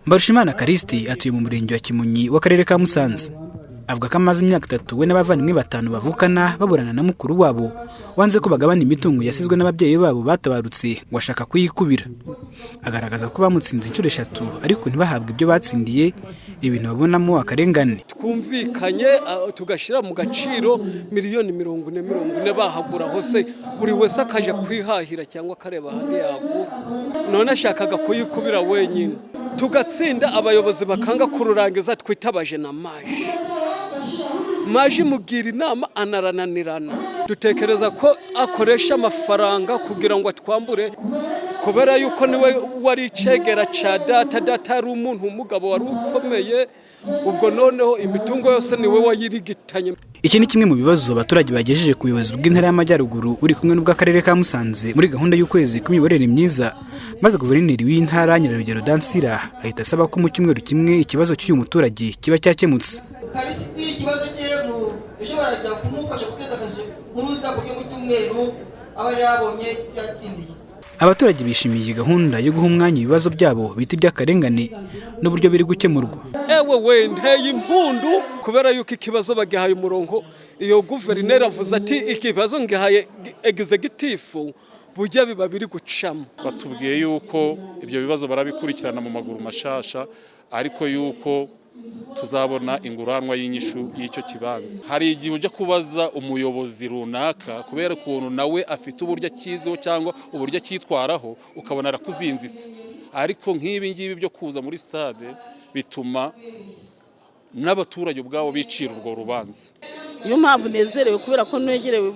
Mbarushimana Karisti atuye mu murenge wa Kimunyi w'akarere ka Musanze. Avuga ko amaze imyaka 3 we n'abavandimwe 5 bavukana baburana na mukuru wabo wanze ko bagabana imitungo yasizwe n'ababyeyi babo batabarutse ngo ashaka kuyikubira. Agaragaza ko bamutsinze inshuro 3 ariko ntibahabwe ibyo batsindiye, ibintu babonamo akarengane. Twumvikanye tugashira mu gaciro miliyoni 40 bahagura hose buri wese akaje kwihahira cyangwa kareba handi yabo, none ashakaga kuyikubira wenyine. Tugatsinda abayobozi bakanga kururangiza twitabaje na maji mugira inama anarananirana. Dutekereza ko akoresha amafaranga kugira ngo atwambure, kubera yuko niwe wari icegera ca data ari umuntu umugabo wari ukomeye, ubwo noneho imitungo yose niwe wayirigitanye. Iki ni kimwe mu bibazo abaturage bagejeje ku buyobozi bw'intara y'Amajyaruguru uri kumwe n'ubw'akarere ka Musanze muri gahunda y'ukwezi kw'imiyoborere myiza, maze guverineri w'intara Nyirarugero Dansira ahita asaba ko mu cyumweru kimwe ikibazo cy'uyu muturage kiba cyakemutse. Ikibazo cy'ejo ejo barajya kumufasha kutezakaje kuruza ku mu cyumweru abari yabonye byatsindiye. Abaturage bishimiye iyi gahunda yo guha umwanya ibibazo byabo bita iby'akarengane n'uburyo biri gukemurwa. Ewe we nteye impundu kubera yuko ikibazo bagihaye umurongo, iyo guverineri avuze ati ikibazo ngihaye executive bujya biba biri gucamo. Batubwiye yuko ibyo bibazo barabikurikirana mu maguru mashasha, ariko yuko tuzabona inguranwa y'inyishu y'icyo kibanza. Hari igihe ujya kubaza umuyobozi runaka kubera ukuntu nawe afite uburyo akiziho cyangwa uburyo akitwaraho, ukabona arakuzinzitse. Ariko nk'ibi ngibi byo kuza muri stade bituma n'abaturage ubwabo bicira urwo rubanza. Niyo mpamvu nezerewe kubera ko negerewe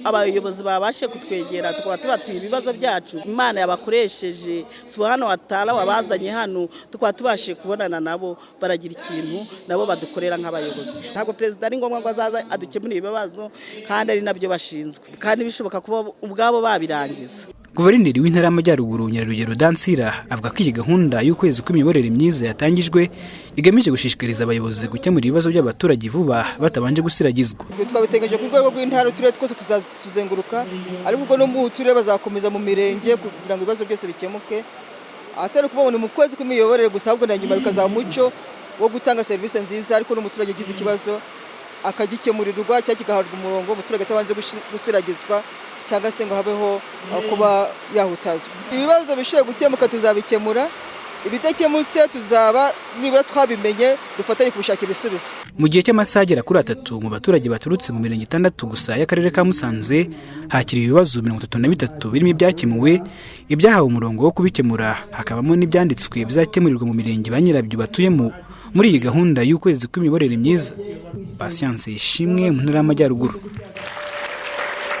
abayobozi babashe kutwegera tukaba tubatuye ibibazo byacu. Imana yabakoresheje subhana wa ta'ala wabazanye hano, tukaba tubashe kubonana nabo, baragira ikintu nabo badukorera nk'abayobozi. Ntabwo president ari ngombwa ngo azaza adukemura ibibazo kandi ari nabyo bashinzwe, kandi bishoboka kuba ubwabo babirangiza. Guverineri w'intara y'Amajyaruguru Nyirarugero Dansira avuga ko iyi gahunda y'ukwezi kw'imiyoborere myiza yatangijwe igamije gushishikariza abayobozi gukemura ibibazo by'abaturage vuba batabanje gusiragizwa. Twabitegereje ku rwego rw'intara uturere twose tuzenguruka, ariko ubwo no mu turere bazakomeza mu mirenge kugira ngo ibibazo byose bikemuke, atari kubona mu kwezi kw'imiyoborere gusa, ahubwo na nyuma bikazaba umuco wo gutanga serivisi nziza, ariko n'umuturage agize ikibazo akagikemurirwa cyangwa kigahabwa umurongo, umuturage atabanje gusiragizwa cyangwa se ngo habeho kuba yahutazwa. Ibibazo bishoboye gukemuka tuzabikemura, ibitakemutse tuzaba nibura twabimenye dufatanye kubishakira ibisubizo. Mu gihe cy'amasaha agera kuri 3 mu baturage baturutse mu mirenge 6 gusa y'akarere ka Musanze hakiriye ibibazo 33 birimo ibyakemuwe, ibyahawe umurongo wo kubikemura, hakabamo n'ibyanditswe bizakemurirwa mu mirenge ba nyirabyo batuyemo muri iyi gahunda y'ukwezi kw'imiyoborere myiza. Patience ishimwe mu ntara y'Amajyaruguru.